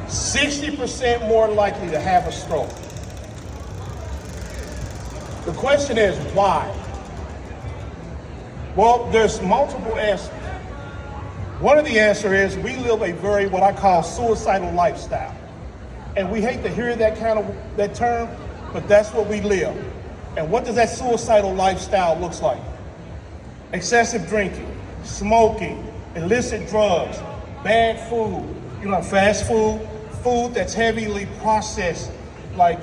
60% more likely to have a stroke. The question is, why? Well, there's multiple answers. One of the answers is we live a very, what I call, suicidal lifestyle. And we hate to hear that term, but that's what we live. And what does that suicidal lifestyle looks like? Excessive drinking, smoking, illicit drugs, bad food, fast food, food that's heavily processed, like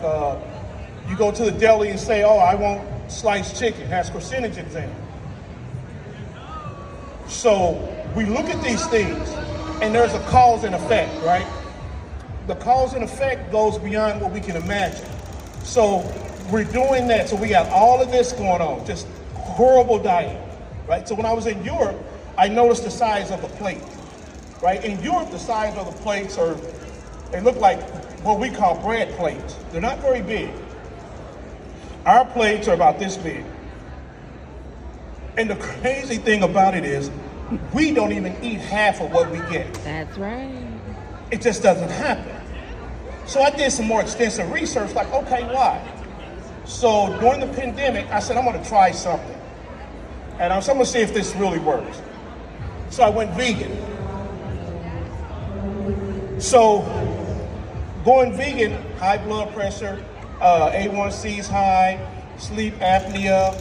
you go to the deli and say, oh, I want sliced chicken, has carcinogens in it. So we look at these things and there's a cause and effect, right? The cause and effect goes beyond what we can imagine. So we're doing that. So we got all of this going on, just horrible diet, right? So when I was in Europe, I noticed the size of the plate, right? In Europe, the size of the plates they look like what we call bread plates. They're not very big. Our plates are about this big. And the crazy thing about it is, we don't even eat half of what we get. That's right. It just doesn't happen. So I did some more extensive research, like, okay, why? So during the pandemic, I said, I'm gonna try something. And I'm gonna see if this really works. So I went vegan. So going vegan, high blood pressure, A1C's high, sleep apnea,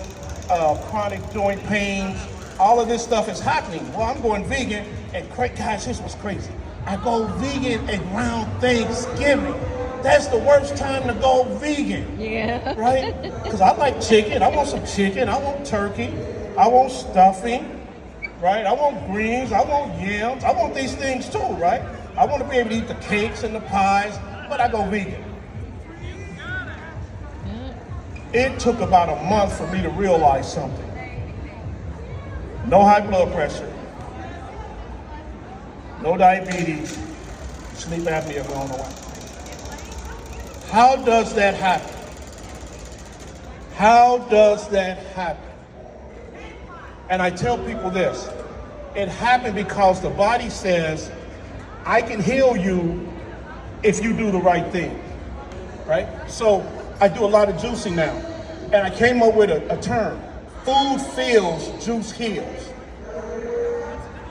chronic joint pains, all of this stuff is happening. Well, I'm going vegan, and guys, this was crazy. I go vegan around Thanksgiving. That's the worst time to go vegan. Yeah. Right? Because I like chicken. I want some chicken. I want turkey. I want stuffing. Right? I want greens. I want yams. I want these things too, right? I want to be able to eat the cakes and the pies, but I go vegan. It took about a month for me to realize something. No high blood pressure, no diabetes, sleep apnea going away. How does that happen? How does that happen? And I tell people this, it happened because the body says, I can heal you if you do the right thing, right? So I do a lot of juicing now, and I came up with a term, food fills, juice heals.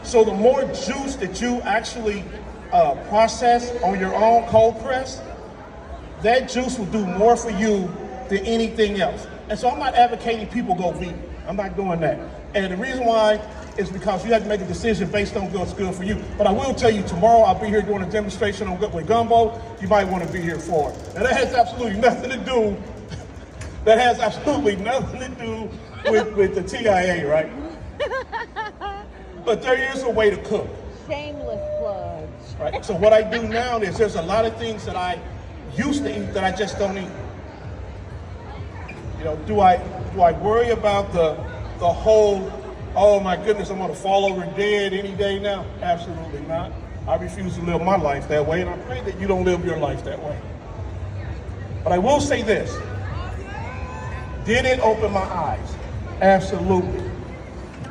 So the more juice that you actually process on your own cold press, that juice will do more for you than anything else. And so I'm not advocating people go vegan. I'm not doing that. And the reason why is because you have to make a decision based on what's good for you. But I will tell you, tomorrow I'll be here doing a demonstration on with gumbo. You might want to be here for it. And that has absolutely nothing to do, with the TIA, right? But there is a way to cook. Shameless plugs. Right? So what I do now is there's a lot of things that I used to eat that I just don't eat. Do I worry about the whole, oh my goodness, I'm gonna fall over dead any day now? Absolutely not. I refuse to live my life that way, and I pray that you don't live your life that way. But I will say this, did it open my eyes? Absolutely.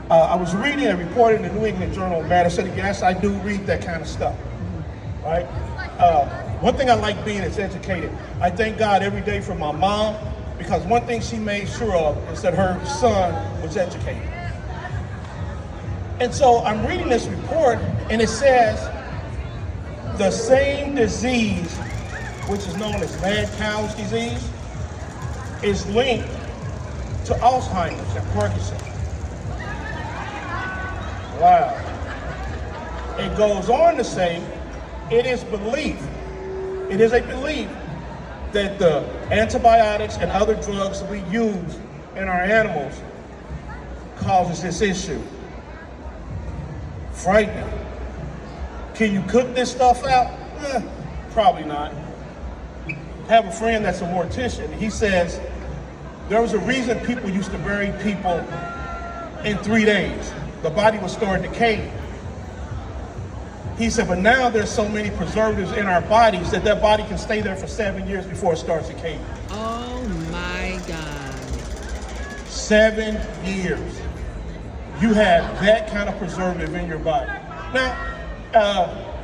I was reading a report in the New England Journal of Medicine. Yes, I do read that kind of stuff, right? One thing I like being is educated. I thank God every day for my mom, because one thing she made sure of is that her son was educated. And so I'm reading this report, and it says the same disease, which is known as mad cow's disease, is linked to Alzheimer's and Parkinson's. Wow. It goes on to say, it is a belief that the antibiotics and other drugs that we use in our animals causes this issue. Frightening. Can you cook this stuff out? Probably not. I have a friend that's a mortician. He says there was a reason people used to bury people in 3 days. The body would start decaying. He said, but now there's so many preservatives in our bodies that body can stay there for 7 years before it starts decaying. Oh my God. 7 years. You have that kind of preservative in your body. Now,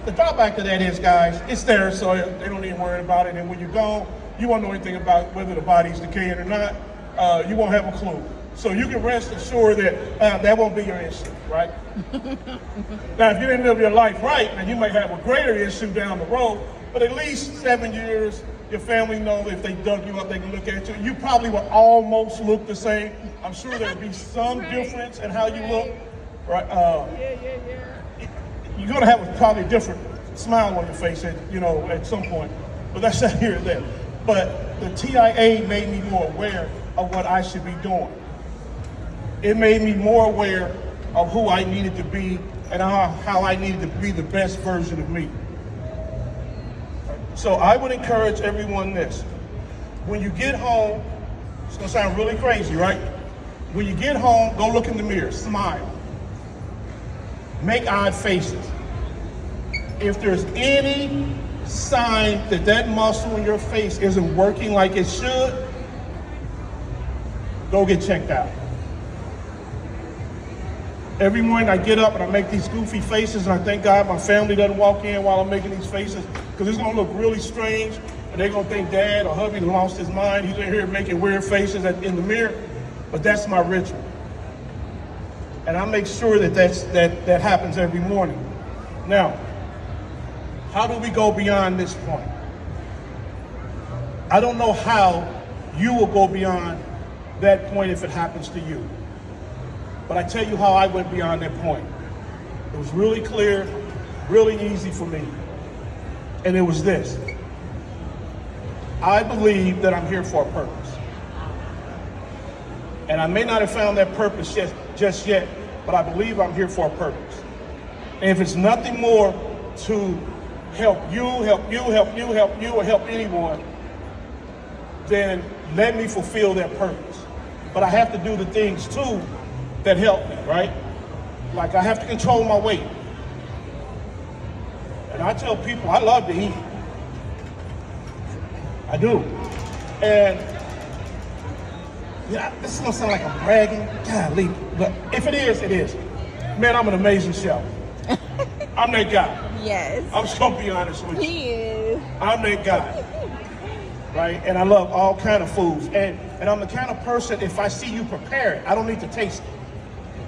the drawback to that is, guys, it's there, so they don't even worry about it. And when you're gone, you won't know anything about whether the body's decaying or not. You won't have a clue. So you can rest assured that that won't be your issue, right? Now, if you didn't live your life right, then you might have a greater issue down the road. But at least 7 years, your family know if they dug you up, they can look at you. You probably will almost look the same. I'm sure there'll be some difference in how you look, right? You're gonna have probably a different smile on your face at some point, but that's not here or there. But the TIA made me more aware of what I should be doing. It made me more aware of who I needed to be and how I needed to be the best version of me. So I would encourage everyone this. When you get home, it's gonna sound really crazy, right? When you get home, go look in the mirror, smile. Make odd faces. If there's any sign that that muscle in your face isn't working like it should, go get checked out. Every morning I get up and I make these goofy faces, and I thank God my family doesn't walk in while I'm making these faces, because it's gonna look really strange, and they're gonna think Dad or hubby lost his mind. He's in here making weird faces in the mirror, but that's my ritual. And I make sure that happens every morning. Now, how do we go beyond this point? I don't know how you will go beyond that point if it happens to you. But I tell you how I went beyond that point. It was really clear, really easy for me. And it was this. I believe that I'm here for a purpose. And I may not have found that purpose just yet, but I believe I'm here for a purpose. And if it's nothing more to help you, or help anyone, then let me fulfill that purpose. But I have to do the things too that help me, right? Like I have to control my weight. And I tell people I love to eat. I do. And yeah, this is gonna sound like I'm bragging. Golly, but if it is, it is. Man, I'm an amazing chef. I'm that guy. Yes. I'm just gonna be honest with you. He is. I'm that guy. Right? And I love all kind of foods. And I'm the kind of person, if I see you prepare it, I don't need to taste it.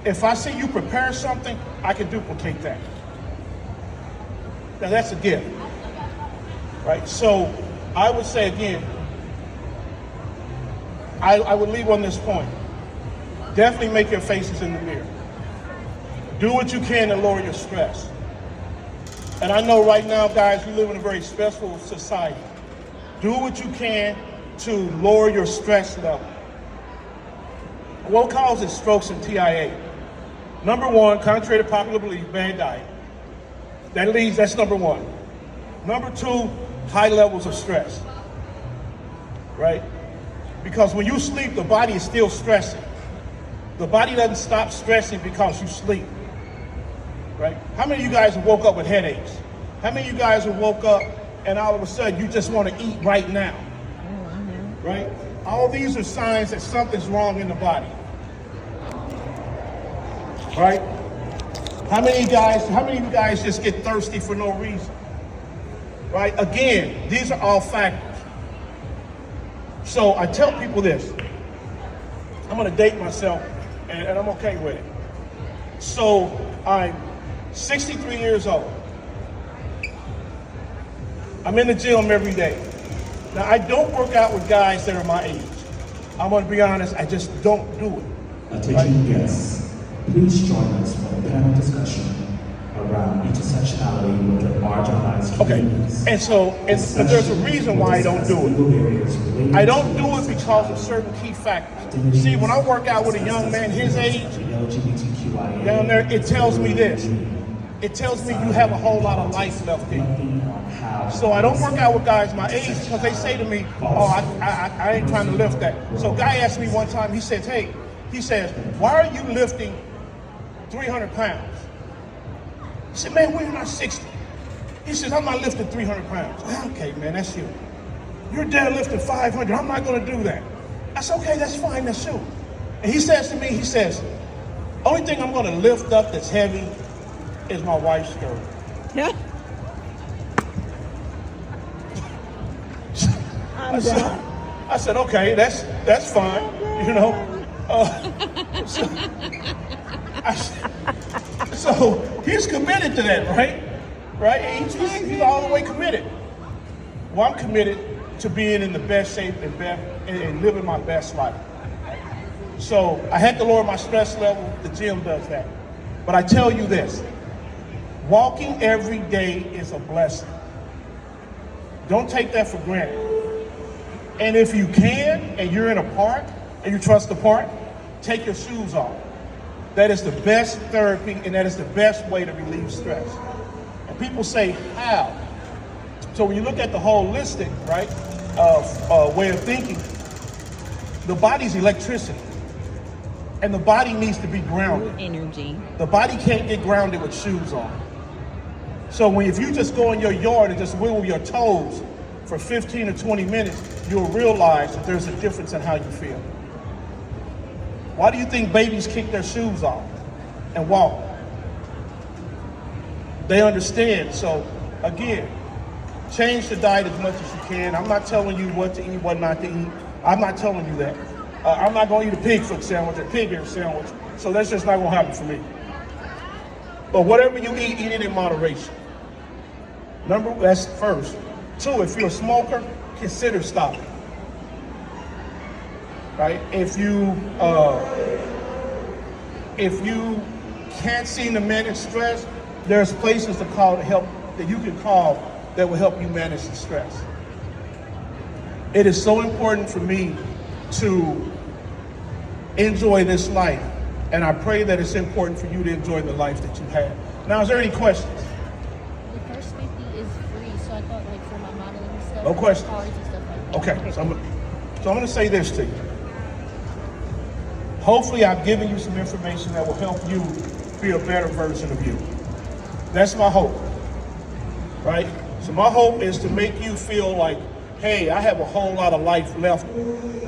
If I see you prepare something, I can duplicate that. Now that's a gift. Right? So I would say again, I would leave on this point. Definitely make your faces in the mirror. Do what you can to lower your stress. And I know right now, guys, we live in a very stressful society. Do what you can to lower your stress level. What causes strokes and TIA? Number one, contrary to popular belief, bad diet. That's number one. Number two, high levels of stress, right? Because when you sleep, the body is still stressing. The body doesn't stop stressing because you sleep, right? How many of you guys have woke up with headaches? How many of you guys have woke up and all of a sudden you just want to eat right now, right? All these are signs that something's wrong in the body, right? How many of you guys just get thirsty for no reason, right? Again, these are all factors. So I tell people this. I'm going to date myself, and I'm okay with it. So I'm 63 years old. I'm in the gym every day. Now, I don't work out with guys that are my age. I'm going to be honest, I just don't do it. Attention guests, please join us for a panel discussion around intersectionality with the marginalized communities. Okay, but there's a reason why I don't do it. I don't do it because of certain key factors. See, when I work out with a young man his age, down there, it tells me this. It tells me you have a whole lot of life left in you. So I don't work out with guys my age because they say to me, oh, I ain't trying to lift that. So a guy asked me one time, he says, why are you lifting 300 pounds? He said, man, we're not 60. He says, I'm not lifting 300 pounds. Okay, man, that's you. You're deadlifting 500. I'm not going to do that. I said, okay, that's fine. That's you. And he says to me, only thing I'm going to lift up that's heavy is my wife's skirt. I said, okay, that's fine, you know. So, so he's committed to that, right? Right? He's all the way committed. Well, I'm committed to being in the best shape and living my best life. So I had to lower my stress level. The gym does that. But I tell you this, walking every day is a blessing. Don't take that for granted. And if you can, and you're in a park, and you trust the park, take your shoes off. That is the best therapy, and that is the best way to relieve stress. And people say, how? So when you look at the holistic, right, way of thinking, the body's electricity. And the body needs to be grounded. Energy. The body can't get grounded with shoes on. So if you just go in your yard and just wiggle your toes for 15 or 20 minutes, you'll realize that there's a difference in how you feel. Why do you think babies kick their shoes off and walk? They understand. So again, change the diet as much as you can. I'm not telling you what to eat, what not to eat. I'm not telling you that. I'm not going to eat a pig foot sandwich or pig ear sandwich. So that's just not going to happen for me. But whatever you eat it in moderation. That's first. 2, if you're a smoker, consider stopping. Right? If you can't seem to manage stress, there's places that you can call that will help you manage the stress. It is so important for me to enjoy this life, and I pray that it's important for you to enjoy the life that you have. Now, is there any questions? The first 50 is free, so I thought like for my modeling and stuff. No questions. Cars and stuff like that. Okay, so I'm going to say this to you. Hopefully I've given you some information that will help you be a better version of you. That's my hope, right? So my hope is to make you feel like, hey, I have a whole lot of life left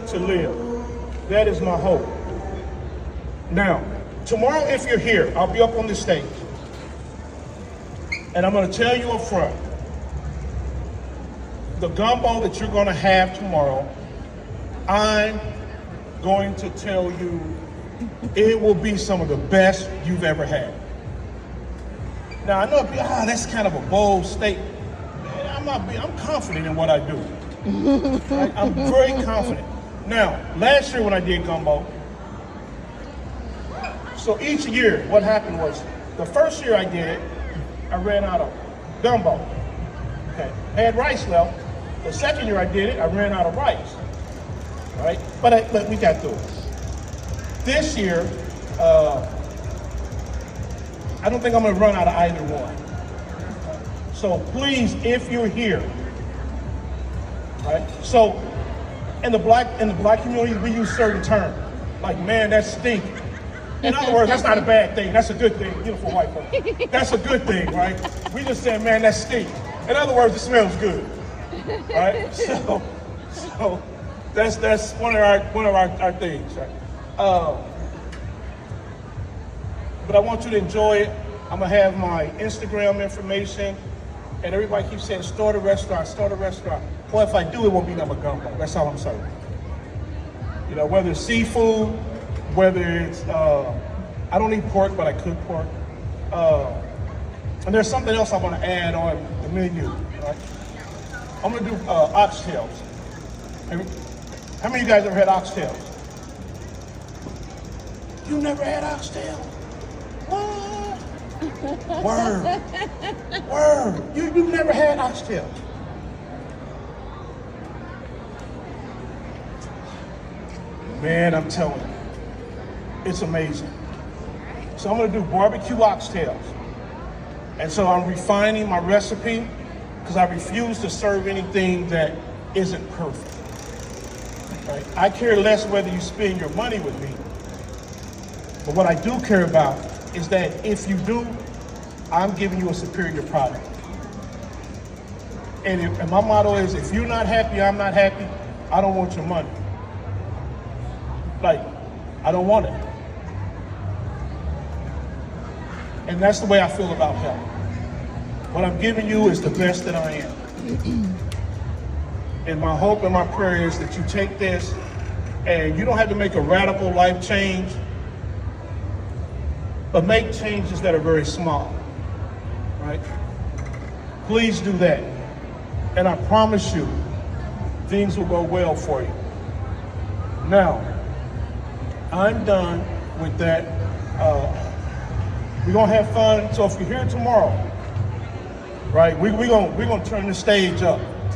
to live. That is my hope. Now, tomorrow if you're here, I'll be up on this stage. And I'm going to tell you up front, the gumbo that you're going to have tomorrow, I'm going to tell you it will be some of the best you've ever had. Now, I know that's kind of a bold statement. I'm confident in what I do. Right? I'm very confident. Now, last year when I did gumbo, so each year what happened was, the first year I did it, I ran out of gumbo. Okay, I had rice left. The second year I did it, I ran out of rice. Right? But we got through it. This year, I don't think I'm going to run out of either one. So please, if you're here, right? So in the black community, we use certain terms like, man, that's stinky. In other words, that's not a bad thing. That's a good thing. Beautiful white person. That's a good thing, right? We just saying, man, that's stinky. In other words, it smells good, right? So that's one of our things, right? But I want you to enjoy it. I'm gonna have my Instagram information, and everybody keeps saying, start a restaurant, start a restaurant. Well, if I do, it won't be number gumbo. That's all I'm saying. You know, whether it's seafood, whether it's, I don't eat pork, but I cook pork. And there's something else I want to add on the menu, right? I'm gonna do oxtails. How many of you guys ever had oxtails? You never had oxtails? What? Word. Word. You've never had oxtails. Man, I'm telling you, it's amazing. So I'm gonna do barbecue oxtails. And so I'm refining my recipe because I refuse to serve anything that isn't perfect. Right? I care less whether you spend your money with me. But what I do care about is that if you do, I'm giving you a superior product. And my motto is, if you're not happy, I'm not happy, I don't want your money. Like, I don't want it. And that's the way I feel about health. What I'm giving you is the best that I am. And my hope and my prayer is that you take this, and you don't have to make a radical life change, but make changes that are very small, right? Please do that. And I promise you, things will go well for you. Now, I'm done with that. We're gonna have fun. So if you're here tomorrow, right, we're gonna turn the stage up.